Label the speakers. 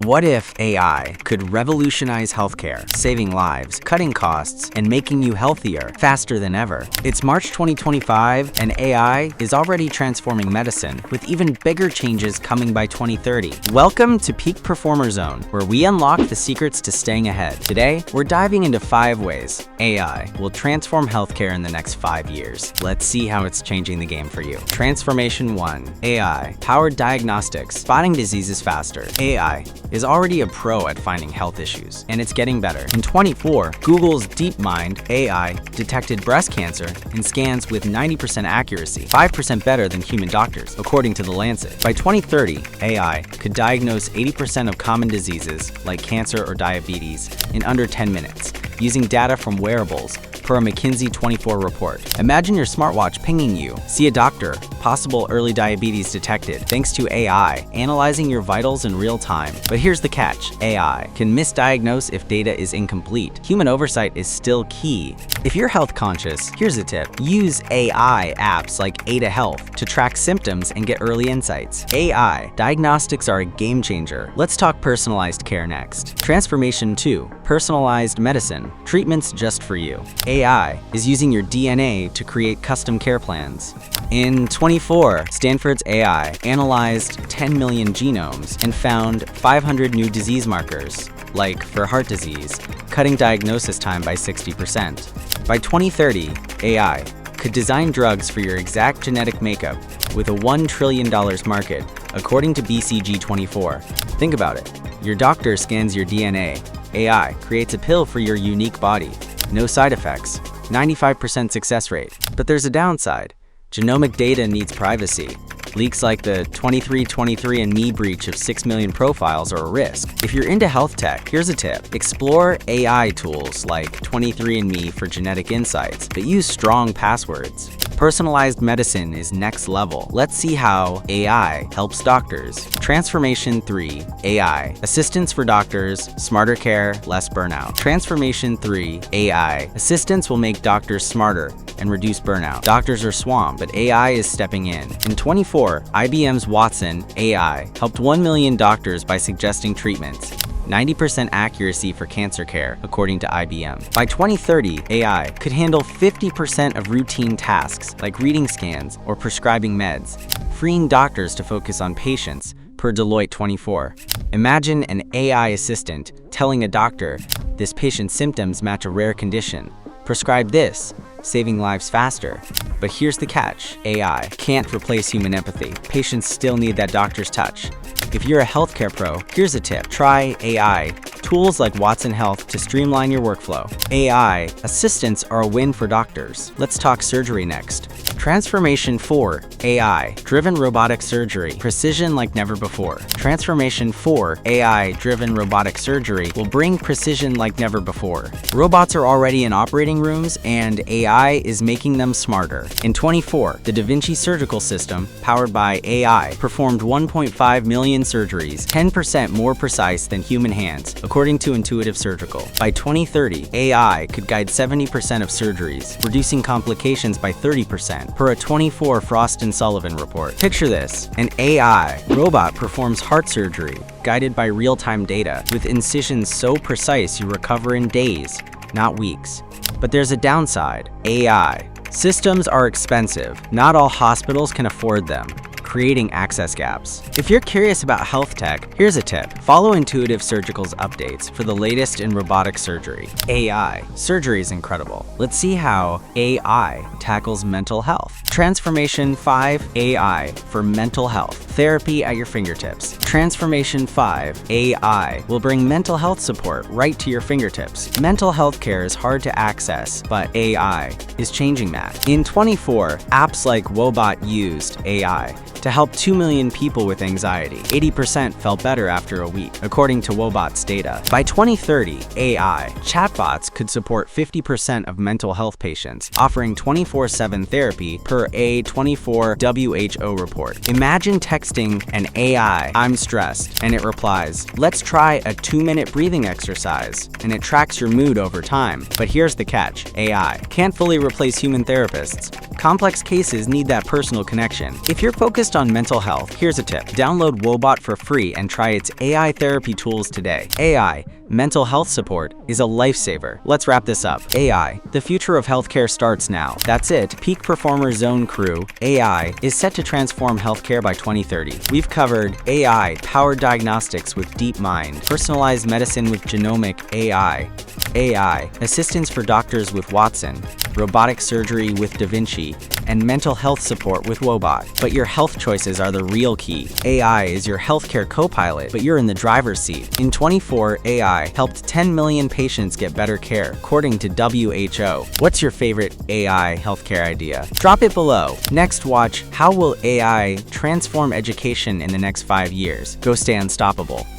Speaker 1: What if AI could revolutionize healthcare, saving lives, cutting costs, and making you healthier faster than ever? It's March 2025, and AI is already transforming medicine, with even bigger changes coming by 2030. Welcome to Peak Performer Zone, where we unlock the secrets to staying ahead. Today, we're diving into 5 ways AI will transform healthcare in the next 5 years. Let's see how it's changing the game for you. Transformation 1. AI-Powered Diagnostics, spotting diseases faster. AI is already a pro at finding health issues, and it's getting better. In 2024, Google's DeepMind AI detected breast cancer in scans with 90% accuracy, 5% better than human doctors, according to The Lancet. By 2030, AI could diagnose 80% of common diseases like cancer or diabetes in under 10 minutes, using data from wearables, per a McKinsey 24 report. Imagine your smartwatch pinging you, "See a doctor, possible early diabetes detected," thanks to AI analyzing your vitals in real time. But here's the catch: AI can misdiagnose if data is incomplete. Human oversight is still key. If you're health conscious, here's a tip: use AI apps like Ada Health to track symptoms and get early insights. AI diagnostics are a game changer. Let's talk personalized care next. Transformation 2. Personalized medicine, treatments just for you. AI is using your DNA to create custom care plans. In 2024, Stanford's AI analyzed 10 million genomes and found 500 new disease markers, like for heart disease, cutting diagnosis time by 60%. By 2030, AI could design drugs for your exact genetic makeup with a $1 trillion market, according to BCG24. Think about it. Your doctor scans your DNA. AI creates a pill for your unique body. No side effects, 95% success rate. But there's a downside. Genomic data needs privacy. Leaks like the 23andMe breach of 6 million profiles are a risk. If you're into health tech, here's a tip. Explore AI tools like 23andMe for genetic insights, but use strong passwords. Personalized medicine is next level. Let's see how AI helps doctors. Transformation 3. AI. Assistance for doctors, smarter care, less burnout. Transformation 3. AI. Assistance will make doctors smarter and reduce burnout. Doctors are swamped, but AI is stepping in. In 2024, IBM's Watson AI helped 1 million doctors by suggesting treatments. 90% accuracy for cancer care, according to IBM. By 2030, AI could handle 50% of routine tasks like reading scans or prescribing meds, freeing doctors to focus on patients, per Deloitte 24. Imagine an AI assistant telling a doctor, "This patient's symptoms match a rare condition. Prescribe this," saving lives faster. But here's the catch: AI can't replace human empathy. Patients still need that doctor's touch. If you're a healthcare pro, here's a tip. Try AI tools like Watson Health to streamline your workflow. AI assistants are a win for doctors. Let's talk surgery next. Transformation 4. AI-driven robotic surgery, precision like never before. Transformation 4. AI-driven robotic surgery will bring precision like never before. Robots are already in operating rooms, and AI is making them smarter. In 2024, the Vinci Surgical System, powered by AI, performed 1.5 million surgeries, 10% more precise than human hands, according to Intuitive Surgical. By 2030, AI could guide 70% of surgeries, reducing complications by 30%, per a 24 Frost & Sullivan report. Picture this: an AI robot performs heart surgery, guided by real-time data, with incisions so precise you recover in days, not weeks. But there's a downside: AI systems are expensive. Not all hospitals can afford them, creating access gaps. If you're curious about health tech, here's a tip. Follow Intuitive Surgical's updates for the latest in robotic surgery. AI surgery is incredible. Let's see how AI tackles mental health. Transformation 5. AI for mental health, therapy at your fingertips. Transformation 5. AI will bring mental health support right to your fingertips. Mental health care is hard to access, but AI is changing that. In 2024, apps like Woebot used AI to help 2 million people with anxiety. 80% felt better after a week, according to Woebot's data. By 2030, AI chatbots could support 50% of mental health patients, offering 24/7 therapy, per a 24 WHO report. Imagine texting an AI, "I'm stressed," and it replies, "Let's try a 2-minute breathing exercise," and it tracks your mood over time. But here's the catch: AI can't fully replace human therapists. Complex cases need that personal connection. If you're focused Focused on mental health, here's a tip. Download Woebot for free and try its AI therapy tools today. AI, mental health support, is a lifesaver. Let's wrap this up. AI, the future of healthcare starts now. That's it. Peak Performer Zone Crew, AI, is set to transform healthcare by 2030. We've covered AI-Powered Diagnostics with DeepMind, personalized medicine with genomic AI, assistance for doctors with Watson, robotic surgery with Vinci, and mental health support with Woebot. But your health choices are the real key. AI is your healthcare co-pilot, but you're in the driver's seat. In 24, AI helped 10 million patients get better care, according to WHO. What's your favorite AI healthcare idea? Drop it below. Next, watch How Will AI Transform Education in the Next 5 Years? Go stay unstoppable.